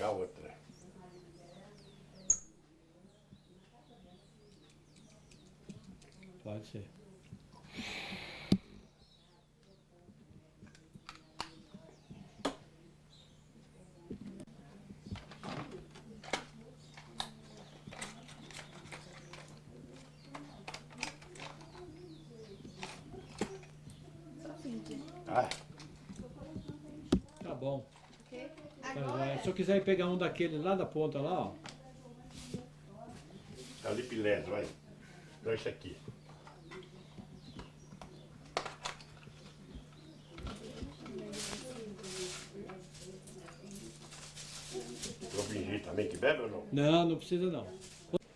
a outra. Pode ser. Ah, Tá bom. Ok? Tá Agora joia. Se eu quiser pegar um daquele lá da ponta lá, ó. é o lipilés, vai. Então esse aqui. Vou fingir também que bebe ou não? Não, não precisa não.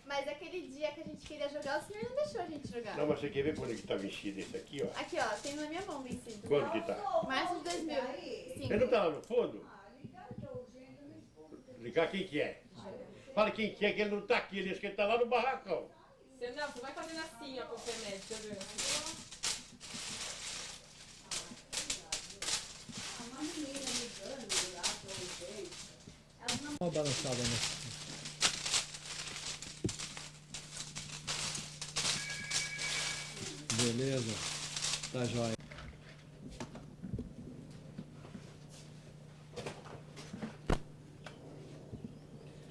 Mas aquele dia que a gente queria jogar, o senhor não deixou a gente jogar. Não, mas você quer ver quando é que estava enchido esse aqui, ó? Aqui, ó, tem na minha mão vencido. Quando que tá? Março de 2005. Ele não tá lá no fundo? Ligar quem que é? Fala quem que é, que ele não tá aqui, ele diz que ele tá lá no barracão. Você não, você vai fazendo assim, ó, com o Fenete, deixa eu ver. Dá uma balançada nessa. Beleza. Tá joia.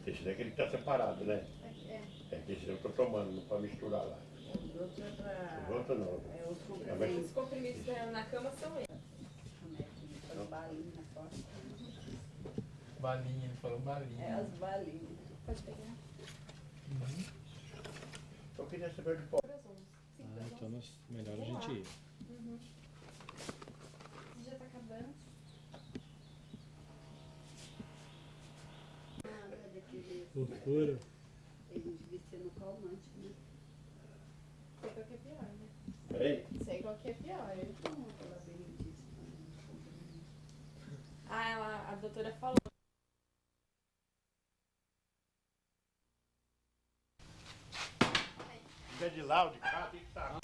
Esse daqui ele tá separado, né? É. É que esse eu tô tomando, não pode misturar lá. Os outros é pra... Os outros não. É os É, comprimidos. mas- Os comprimidos que tem na cama são eles. As balinhas na costa. Balinha, ele falou balinha. É as balinhas. Pode pegar. Eu queria saber de pó. Ah, então melhor a gente ir. Já tá acabando. Loucura. Ele devia ser no calmante, né? Sei qual que é pior, né? Peraí. Sei qual que é pior. Como aquela labirintite também. Ah, a doutora falou. Se é de lá ou de cá, tem que estar.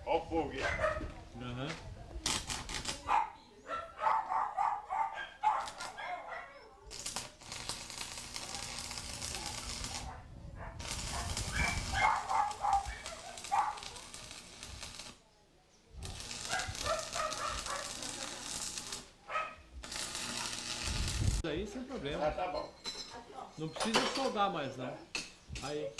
Olha o fogo aí. Aham. Aí sem problema. Ah, tá bom. Não precisa soldar mais não. Aí.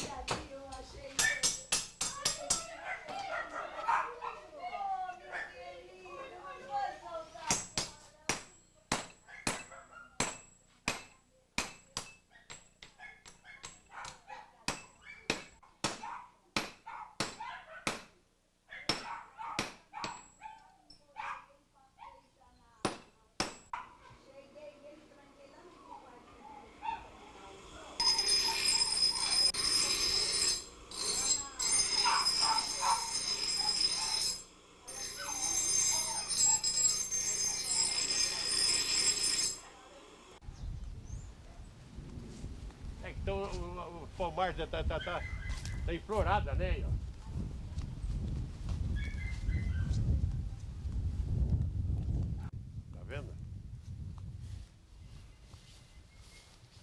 É que então o pomar já tá enflorada, né? Aí, ó. Tá vendo?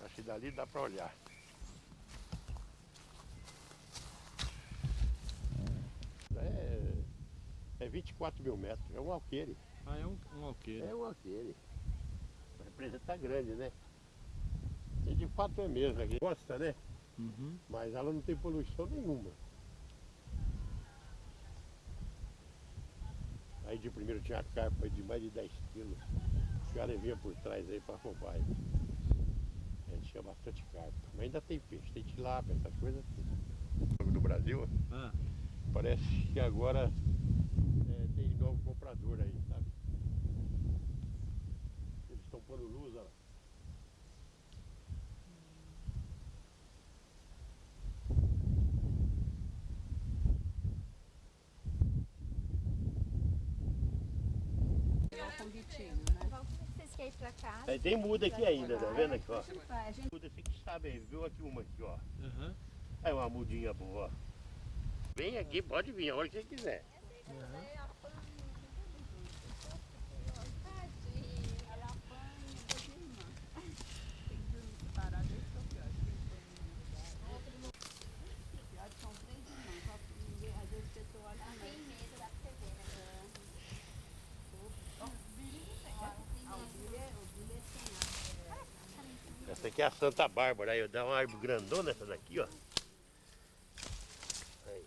Acho que dali dá pra olhar. É 24 mil metros, é um alqueire. Ah, é um alqueire. É um alqueire. A represa tá grande, né? E de fato é mesmo, aqui gosta, né? Uhum. Mas ela não tem poluição nenhuma. Aí de primeiro tinha carpa de mais de 10 quilos. Os caras vinham por trás aí para roubar. A gente tinha bastante carpa. Mas ainda tem peixe, tem tilápia, essas coisas. Tudo. Do Brasil. Brasil, Ah, parece que agora tem novo comprador aí, sabe? Eles estão pondo luz, ó. É o convitinho, né? Vocês querem ir pra casa? Aí tem muda aqui ainda, tá vendo aqui, ó? A gente Muda, você que sabe aí, viu aqui uma aqui, ó. aham. É uma mudinha boa, ó. Vem aqui, pode vir a hora que você quiser. ela apanha, depois irmã. Tem que dormir separado, esse é o pior. O pior são 3 irmãs, só que ninguém, às vezes a pessoa olha Ela tem medo, dá pra você ver, né? o Billy é sem ar. Essa aqui é a Santa Bárbara, aí eu dou uma árvore grandona essa daqui, ó. Aí.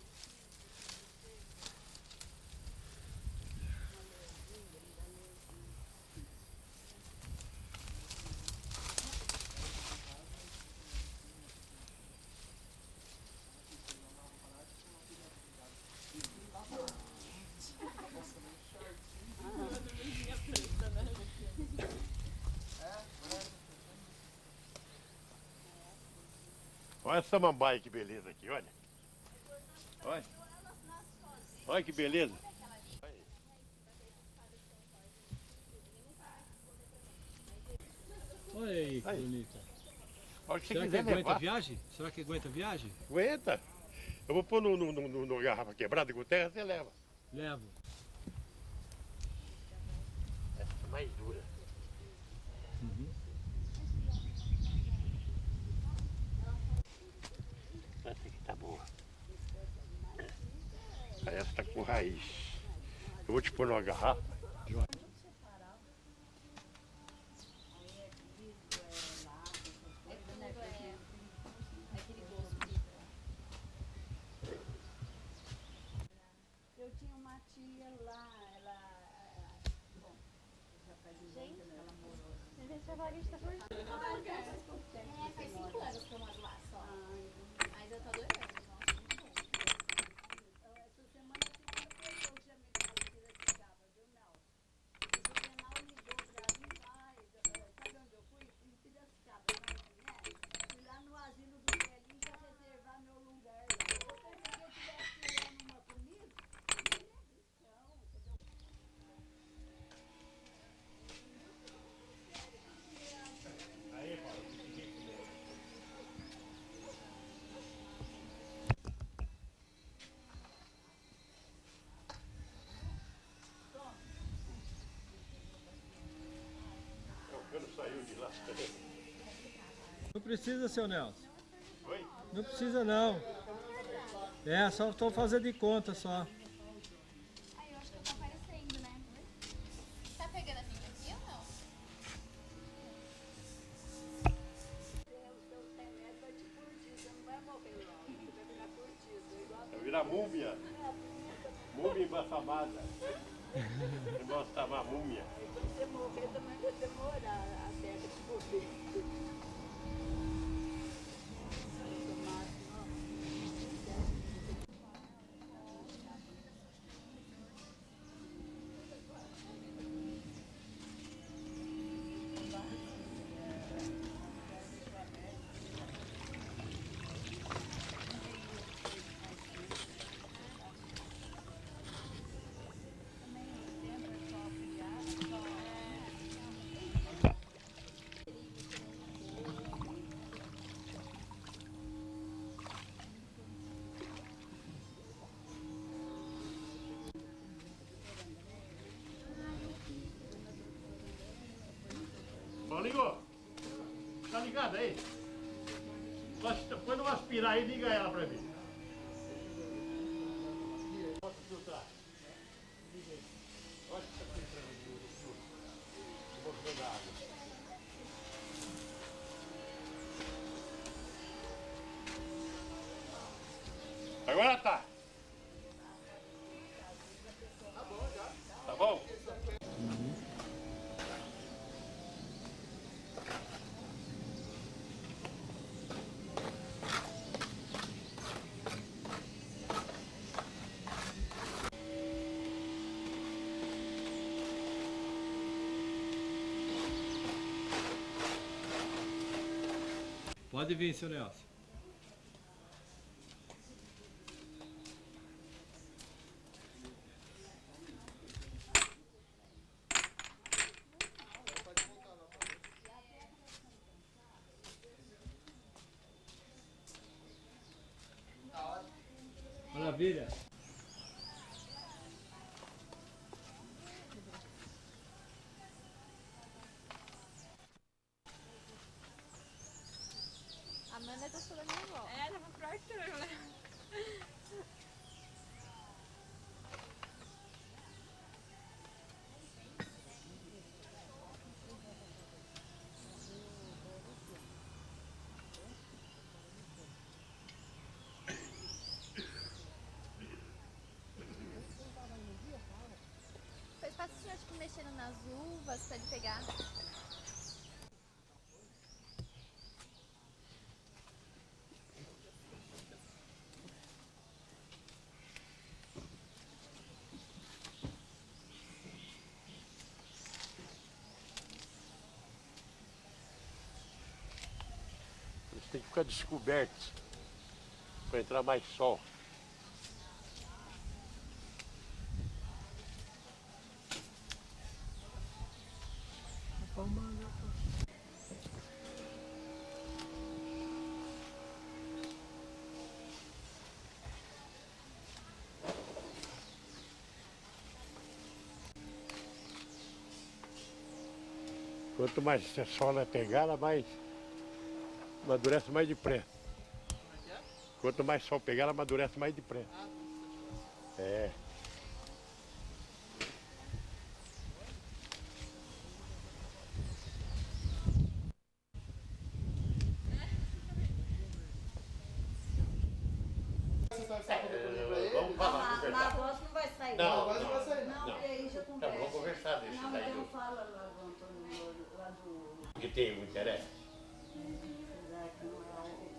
Olha essa samambaia, que beleza aqui, olha. Olha. Olha que beleza. Olha aí, que Aí. bonita. Olha o que você Será que quiser aguenta levar. a viagem? Será que aguenta a viagem? Aguenta. Eu vou pôr no garrafa quebrada com terra, você leva. Levo. Essa é mais dura. Uhum. Essa aqui tá boa. Aí essa tá com raiz. Eu vou te pôr numa garrafa. Eu tinha uma tia lá, bom, já faz um tempo que ela morou. É, faz 5 anos que eu moro lá só. Mas eu tô adorando, nossa, muito bom. Essa semana tem outra pessoa que já me falou que Piracicaba, viu, Mel? O Juvenal ligou pra mim, sabe onde eu fui? Em Piracicaba, sabe? Fui lá no asilo do velhinho pra reservar meu lugar lá. Eu pensei que eu estivesse tirando uma comigo, nem é cristão, entendeu? O cano saiu de lá. Não precisa, seu Nelson. Oi? Não precisa não. É, só estou fazendo de conta só. Ai, eu acho que tá aparecendo, né? Tá pegando a minha aqui ou não? O seu remédio vai te curtir, você não vai morrer logo, você vai virar curtido, igual Vai virar múmia. Múmia embalsamada. Eu gosto de tomar múmia. quando você morrer também vai demorar até te morrer. Paulinho, tá ligado aí? Quando eu aspirar aí, liga ela pra mim. Posso filtrar? Liga aí. Olha o que tá filtrando aqui o filtro. Eu vou jogar água. Agora tá. Tá bom já. Tá bom? Pode vir, seu Nelson. Maravilha. A Amanda gostou da minha avó. É, tava pro Arthur, né? Foi fácil o senhor, tipo, mexendo nas uvas pra ele pegar. Eles têm que ficar descobertos para entrar mais sol. Quanto mais sol é pegada, mais amadurece mais depressa. Quanto mais sol pegar, ela amadurece mais depressa. É. Vamos falar, Na voz não vai sair. Não, Não, não, não, e aí já Tá, conversa. vamos conversar desse Não, daí. então fala lá do Antônio, lá do... Que tem um interesse.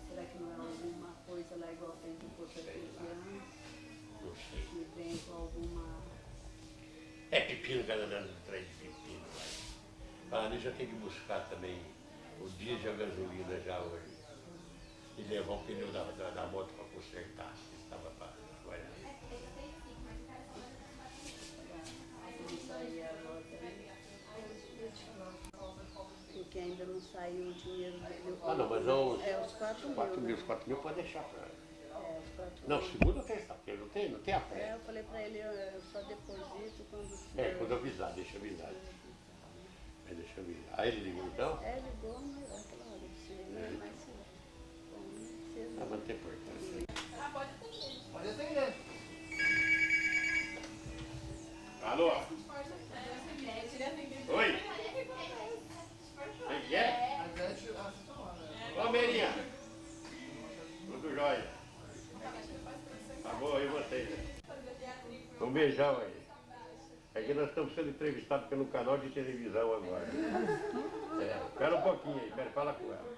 Será que não é alguma coisa lá igual tem do Porto Artesiano? Não sei. Que vem com alguma... É pepino, cada ano atrás de pepino. Falando nisso, eu tenho que buscar também o diesel e a gasolina já hoje. E levar o pneu da moto para consertar. Estava para olhar. Não sair agora também. Porque ainda não saiu o dinheiro dele. Ah, não, mas não. É, os 4 mil. Os 4 mil pode deixar para. É, os 4 Não, mil. segunda ou terça-feira, não tem a pré. Eu falei pra ele, eu só deposito quando... É, quando avisar, deixa eu avisar. Aí deixa eu avisar. Aí ele ligou então? É, ligou, mas aquela hora de ser, mas se... Ah, mas não tem importância. Ah, pode atender. Pode atender. Alô? Eu queria atender. Oi? Quem é? A Ivete, ah, vocês estão lá, né? Ô, Merinha. Tudo jóia. Tá bom, e vocês? Um beijão aí. É que nós estamos sendo entrevistados pelo canal de televisão agora. É, espera um pouquinho aí, fala com ela.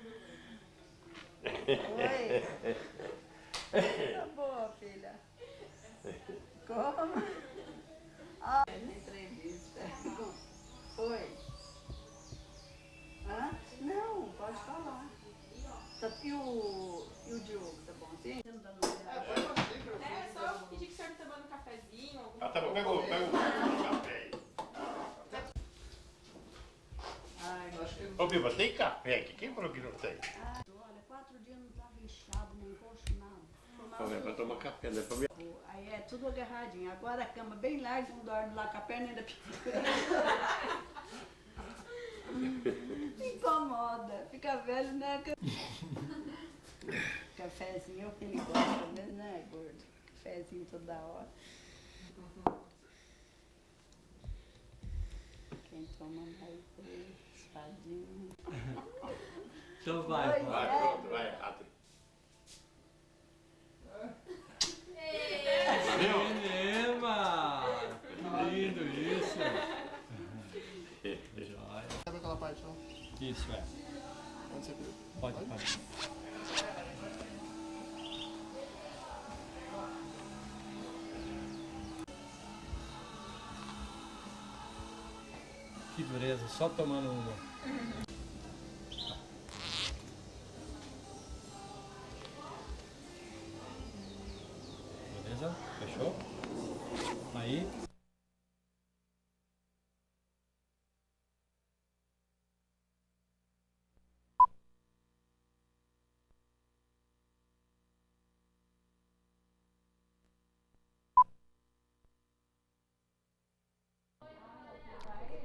Oi. Tá boa, filha. Como? Ah, entrevista. Oi. Hã? Não, pode falar. E o Diogo, tá bom? Sim? Você não tá no lugar? É, só pedir que o senhor tomando um cafezinho. Ah, tá bom, pega o café aí. Ai, Ô, Biba, tem café aqui? Quem falou que não tem? olha, 4 dias não tava inchado, nem coxo, nada. É pra tomar café, né? Pra mim. Aí é tudo agarradinho. Agora a cama bem larga, não dorme lá com a perna ainda pequena. Incomoda. Fica velho, né? Cafezinho é o que ele gosta mesmo, né, gordo? Cafezinho toda hora. Quem toma mais espadinho. Então vai. Oi. Vai, pronto, vai, rápido. Cinema! Que lindo isso! Joia. Sabe aquela parte, não? Isso é. Onde você viu? Pode. Que dureza, só tomando uma. Beleza? Fechou? Aí.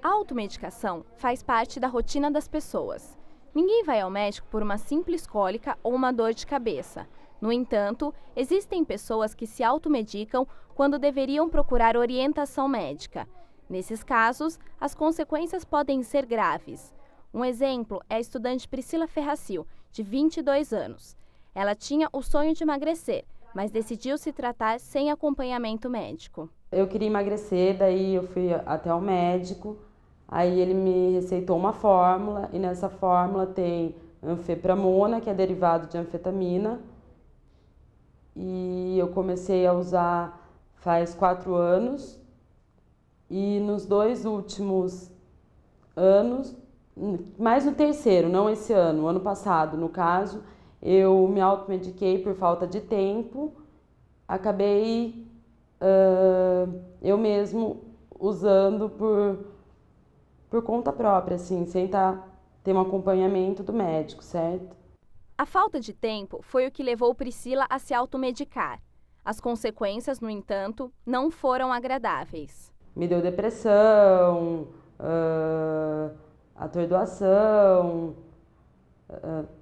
A automedicação faz parte da rotina das pessoas. Ninguém vai ao médico por uma simples cólica ou uma dor de cabeça. No entanto, existem pessoas que se automedicam quando deveriam procurar orientação médica. Nesses casos, as consequências podem ser graves. Um exemplo é a estudante Priscila Ferracil, de 22 anos. Ela tinha o sonho de emagrecer, mas decidiu se tratar sem acompanhamento médico. Eu queria emagrecer, daí eu fui até o médico, aí ele me receitou uma fórmula, e nessa fórmula tem anfepramona, que é derivado de anfetamina, e eu comecei a usar faz 4 anos, e nos 2 últimos anos, mais no terceiro, não esse ano, o ano passado, no caso, eu me automediquei por falta de tempo, acabei eu mesmo usando por conta própria, assim, sem ter um acompanhamento do médico, certo? A falta de tempo foi o que levou Priscila a se automedicar. As consequências, no entanto, não foram agradáveis. Me deu depressão, atordoação,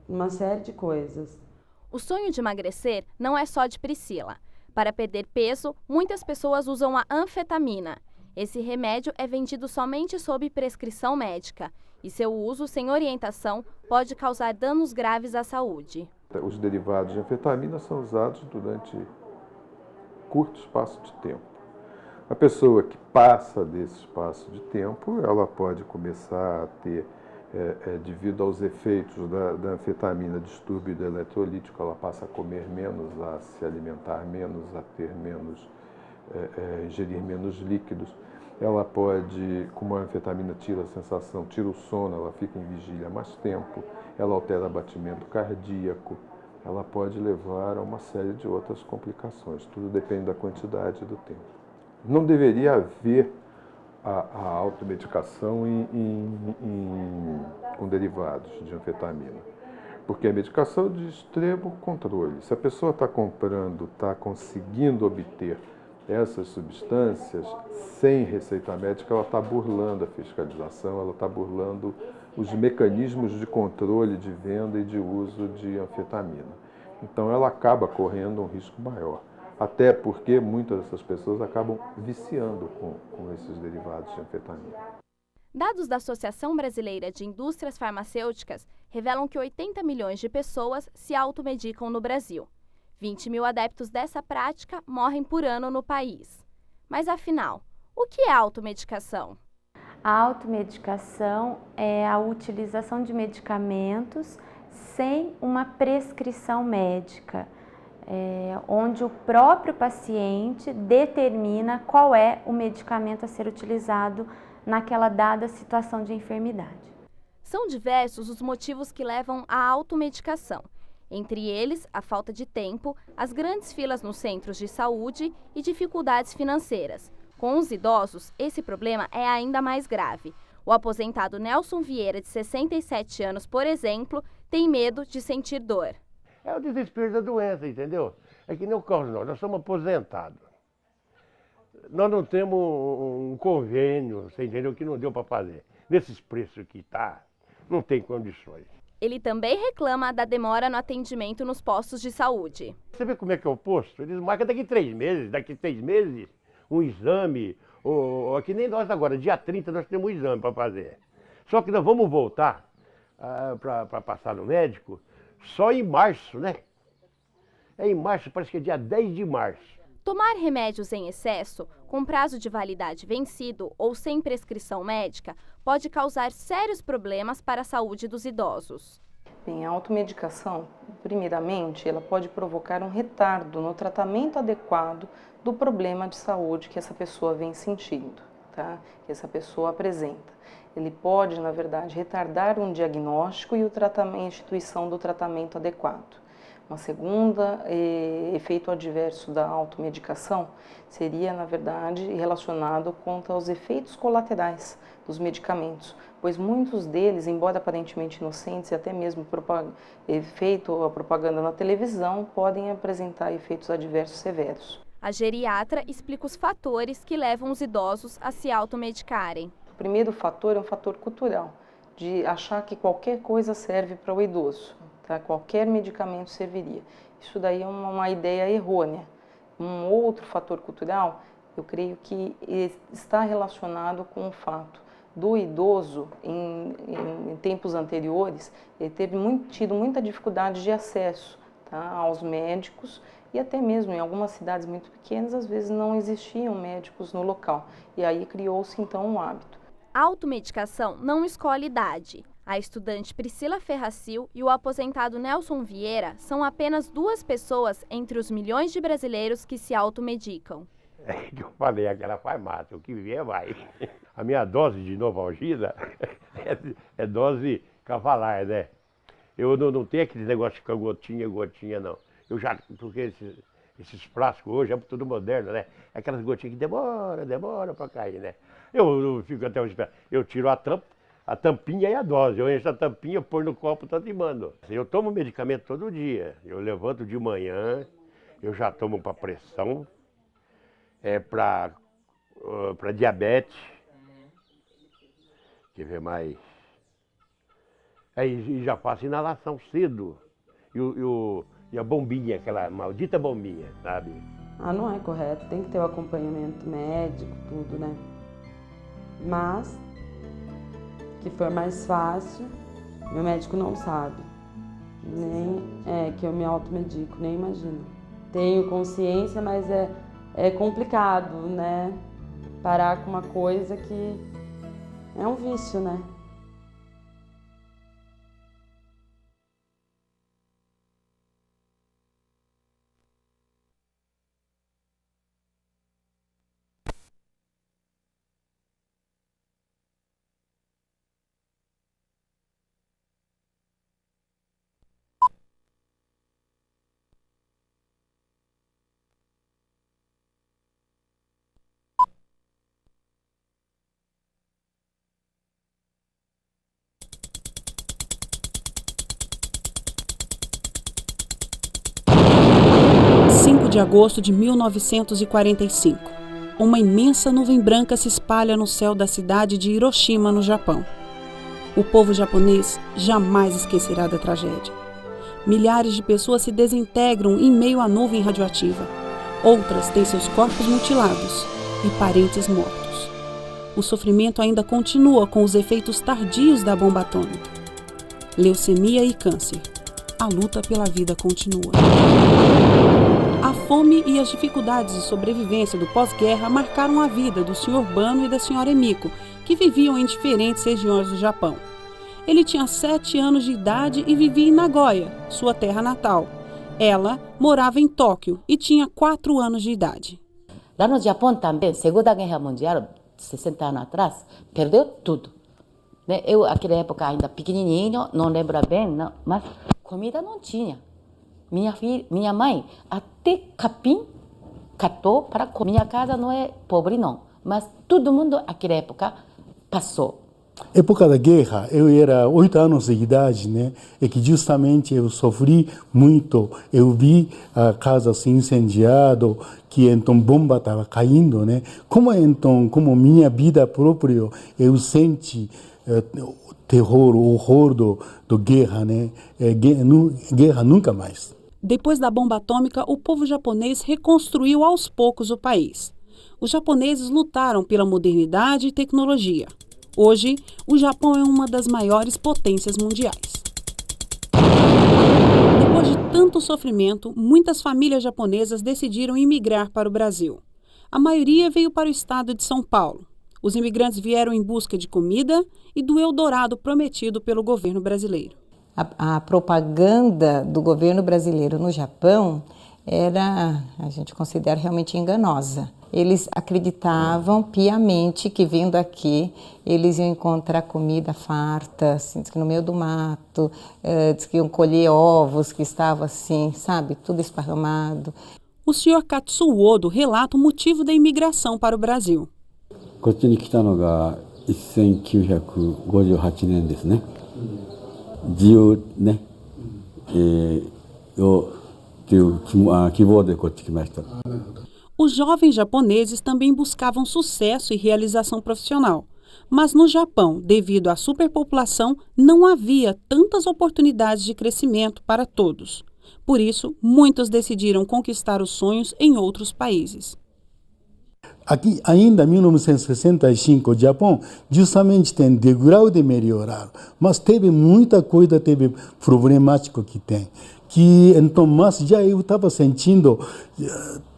uma série de coisas. O sonho de emagrecer não é só de Priscila. Para perder peso, muitas pessoas usam a anfetamina. Esse remédio é vendido somente sob prescrição médica e seu uso sem orientação pode causar danos graves à saúde. Os derivados de anfetamina são usados durante curto espaço de tempo. A pessoa que passa desse espaço de tempo, ela pode começar a ter, devido aos efeitos da anfetamina, distúrbio eletrolítico, ela passa a comer menos, a se alimentar menos, a ter menos, ingerir menos líquidos. Ela pode, como a anfetamina tira a sensação, tira o sono, ela fica em vigília mais tempo, ela altera o batimento cardíaco, ela pode levar a uma série de outras complicações, tudo depende da quantidade e do tempo. Não deveria haver a automedicação com derivados de anfetamina, porque a medicação é de extremo controle. Se a pessoa está comprando, está conseguindo obter essas substâncias sem receita médica, ela está burlando a fiscalização, ela está burlando os mecanismos de controle de venda e de uso de anfetamina. Então ela acaba correndo um risco maior. Até porque muitas dessas pessoas acabam viciando com esses derivados de anfetamina. Dados da Associação Brasileira de Indústrias Farmacêuticas revelam que 80 milhões de pessoas se automedicam no Brasil. 20 mil adeptos dessa prática morrem por ano no país. Mas afinal, o que é automedicação? A automedicação é a utilização de medicamentos sem uma prescrição médica, onde o próprio paciente determina qual é o medicamento a ser utilizado naquela dada situação de enfermidade. São diversos os motivos que levam à automedicação. Entre eles, a falta de tempo, as grandes filas nos centros de saúde e dificuldades financeiras. Com os idosos, esse problema é ainda mais grave. O aposentado Nelson Vieira, de 67 anos, por exemplo, tem medo de sentir dor. É o desespero da doença, entendeu? É que nem o caso nós somos aposentados. Nós não temos um convênio, você entendeu, que não deu para fazer. Nesses preços que está, não tem condições. Ele também reclama da demora no atendimento nos postos de saúde. Você vê como é que é o posto? Eles marcam daqui 3 meses, daqui 6 meses, um exame. Que nem nós agora, dia 30 nós temos um exame para fazer. Só que nós vamos voltar para passar no médico só em março, né? É em março, parece que é dia 10 de março. Tomar remédios em excesso, com prazo de validade vencido ou sem prescrição médica, pode causar sérios problemas para a saúde dos idosos. Bem, a automedicação, primeiramente, ela pode provocar um retardo no tratamento adequado do problema de saúde que essa pessoa vem sentindo, tá? Que essa pessoa apresenta. Ele pode, na verdade, retardar um diagnóstico e a instituição do tratamento adequado. Uma segunda efeito adverso da automedicação seria, na verdade, relacionado quanto aos efeitos colaterais dos medicamentos, pois muitos deles, embora aparentemente inocentes e até mesmo feito a propaganda na televisão, podem apresentar efeitos adversos severos. A geriatra explica os fatores que levam os idosos a se automedicarem. O primeiro fator é um fator cultural, de achar que qualquer coisa serve para o idoso. Qualquer medicamento serviria. Isso daí é uma ideia errônea. Um outro fator cultural, eu creio que está relacionado com o fato do idoso, em tempos anteriores, ele ter tido muita dificuldade de acesso aos médicos e até mesmo em algumas cidades muito pequenas, às vezes não existiam médicos no local. E aí criou-se então um hábito. A automedicação não escolhe idade. A estudante Priscila Ferracil e o aposentado Nelson Vieira são apenas 2 pessoas entre os milhões de brasileiros que se automedicam. É que eu falei, aquela farmácia, o que vier vai. A minha dose de Novalgina é dose cavalar, né? Eu não tenho aquele negócio de ficar gotinha, não. Porque esses frascos hoje é tudo moderno, né? Aquelas gotinhas que demora para cair, né? Eu fico até hoje, eu tiro a tampinha e a dose. Eu encho a tampinha, põe no copo, tanto e mando. Eu tomo medicamento todo dia. Eu levanto de manhã, eu já tomo para pressão, para diabetes. Quer ver mais? E já faço inalação cedo. E a bombinha, aquela maldita bombinha, sabe? Não é correto. Tem que ter o acompanhamento médico, tudo, né? Mas que for mais fácil, meu médico não sabe, nem que eu me automedico, nem imagino. Tenho consciência, mas é complicado, né? Parar com uma coisa que é um vício, né? De agosto de 1945. Uma imensa nuvem branca se espalha no céu da cidade de Hiroshima, no Japão. O povo japonês jamais esquecerá da tragédia. Milhares de pessoas se desintegram em meio à nuvem radioativa. Outras têm seus corpos mutilados e parentes mortos. O sofrimento ainda continua com os efeitos tardios da bomba atômica. Leucemia e câncer. A luta pela vida continua. A fome e as dificuldades de sobrevivência do pós-guerra marcaram a vida do Sr. Bano e da Sra. Emiko, que viviam em diferentes regiões do Japão. Ele tinha 7 anos de idade e vivia em Nagoya, sua terra natal. Ela morava em Tóquio e tinha 4 anos de idade. Lá no Japão também, Segunda Guerra Mundial, 60 anos atrás, perdeu tudo. Eu, naquela época, ainda pequenininho, não lembro bem, não, mas comida não tinha. Minha mãe até capim catou para comer. Minha casa não é pobre não, mas todo mundo naquela época passou. Época da guerra, eu era 8 anos de idade, né? E que justamente eu sofri muito. Eu vi a casa assim incendiada, que então bomba estava caindo, né? Como minha vida própria, eu senti terror, horror do guerra, né? Guerra nunca mais. Depois da bomba atômica, o povo japonês reconstruiu aos poucos o país. Os japoneses lutaram pela modernidade e tecnologia. Hoje, o Japão é uma das maiores potências mundiais. Depois de tanto sofrimento, muitas famílias japonesas decidiram imigrar para o Brasil. A maioria veio para o estado de São Paulo. Os imigrantes vieram em busca de comida e do Eldorado prometido pelo governo brasileiro. A propaganda do governo brasileiro no Japão a gente considera realmente enganosa. Eles acreditavam piamente que vindo aqui eles iam encontrar comida farta, assim, no meio do mato, diz que iam colher ovos que estavam assim, sabe, tudo esparramado. O Sr. Katsuodo relata o motivo da imigração para o Brasil. こっちに来たのが1958年ですね。自由ね、という希望でこっち来ました。 Os jovens japoneses também buscavam sucesso e realização profissional. Mas no Japão, devido à superpopulação, não havia tantas oportunidades de crescimento para todos. Por isso, muitos decidiram conquistar os sonhos em outros países. Aqui, ainda em 1965, o Japão justamente tem degrau de melhorar, mas teve muita coisa, teve problemático que tem. Que então, mas já eu estava sentindo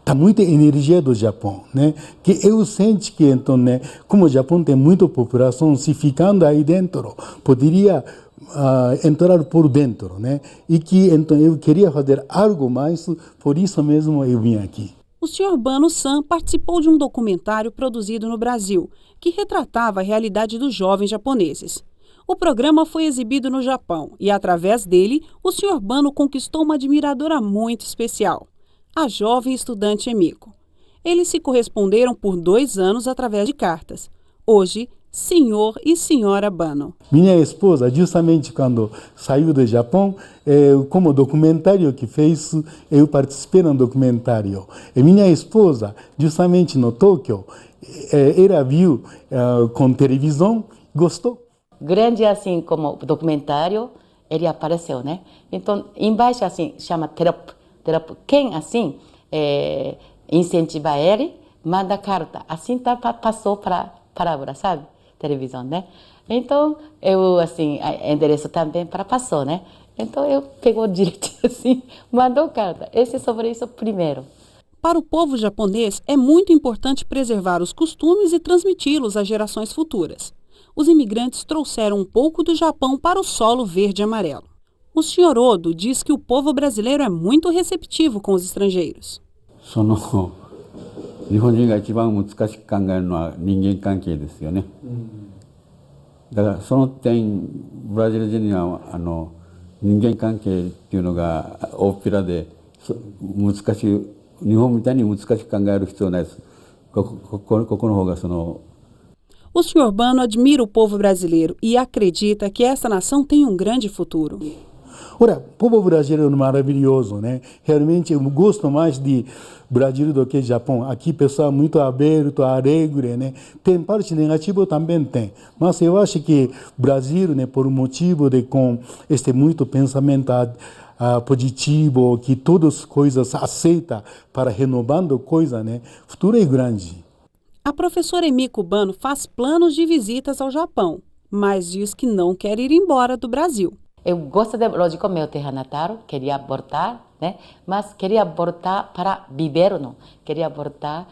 tá muita energia do Japão, né? Que eu sinto que então, né, como o Japão tem muita população, se ficando aí dentro, poderia entrar por dentro, né? E que então eu queria fazer algo mais, por isso mesmo eu vim aqui. O Sr. Bano-san participou de um documentário produzido no Brasil, que retratava a realidade dos jovens japoneses. O programa foi exibido no Japão e, através dele, o Sr. Bano conquistou uma admiradora muito especial, a jovem estudante Emiko. Eles se corresponderam por 2 anos através de cartas. Hoje, Senhor e Senhora Bano. Minha esposa, justamente quando saiu do Japão, como documentário que fez, eu participei no documentário. E minha esposa, justamente no Tóquio, ela viu com televisão, gostou. Grande assim como documentário, ele apareceu, né? Então, embaixo assim, chama Terop. Quem assim incentiva ele, manda carta. Assim passou para palavra, sabe? Televisão, né? Então, eu, assim, endereço também para passou, né? Então, eu pegou direitinho assim, mandou carta. Esse é sobre isso primeiro. Para o povo japonês, é muito importante preservar os costumes e transmiti-los às gerações futuras. Os imigrantes trouxeram um pouco do Japão para o solo verde e amarelo. O Sr. Odo diz que o povo brasileiro é muito receptivo com os estrangeiros. 日本人が一番難しく考えるのは人間関係ですよね。だからその点ブラジル人には人間関係っていうのが大っぴらで難しい日本みたいに難しく考える必要ないです。ここの方がその O Sr. Bano admira o povo brasileiro e acredita que essa nação tem um grande futuro. Ora, o povo brasileiro é maravilhoso, né? Realmente eu gosto mais de Brasil do que Japão. Aqui pessoal muito aberto, alegre, né? Tem parte negativa também tem, mas eu acho que Brasil, né, por um motivo de com este muito pensamento positivo, que todas as coisas aceita para renovando coisa, né? O futuro é grande. A professora Emiko Bano faz planos de visitas ao Japão, mas diz que não quer ir embora do Brasil. Eu gosto de, lógico, meu terra natal, queria voltar, né? Mas queria voltar para viver, não? Queria voltar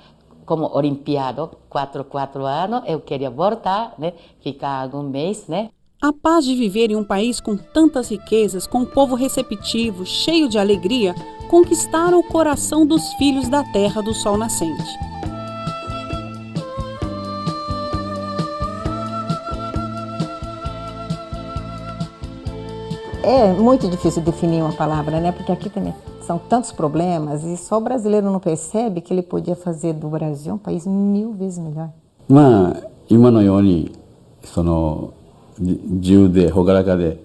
como olimpiado, 4 anos, eu queria voltar, né? Ficar algum mês, né? A paz de viver em um país com tantas riquezas, com um povo receptivo, cheio de alegria, conquistaram o coração dos filhos da terra do sol nascente. É muito difícil definir uma palavra, né? Porque aqui também são tantos problemas e só o brasileiro não percebe que ele podia fazer do Brasil um país 1000 vezes melhor. まあ今のようにその自由で朗らかで、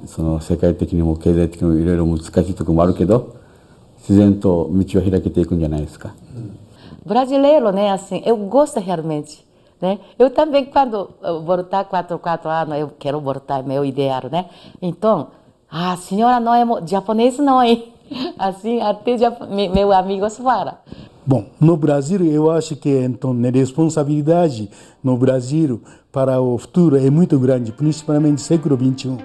その世界的にも経済的にもいろいろ難しいところもあるけど、自然と道は開けていくんじゃないですか。Brasileiro, né? Assim, eu gosto realmente. Né? Eu também, quando voltar 4 anos, eu quero voltar, meu ideal, né? Então, a senhora não é japonês, não, hein? Assim, até meu amigo fala. Bom, no Brasil, eu acho que então, a responsabilidade no Brasil para o futuro é muito grande, principalmente no século XXI.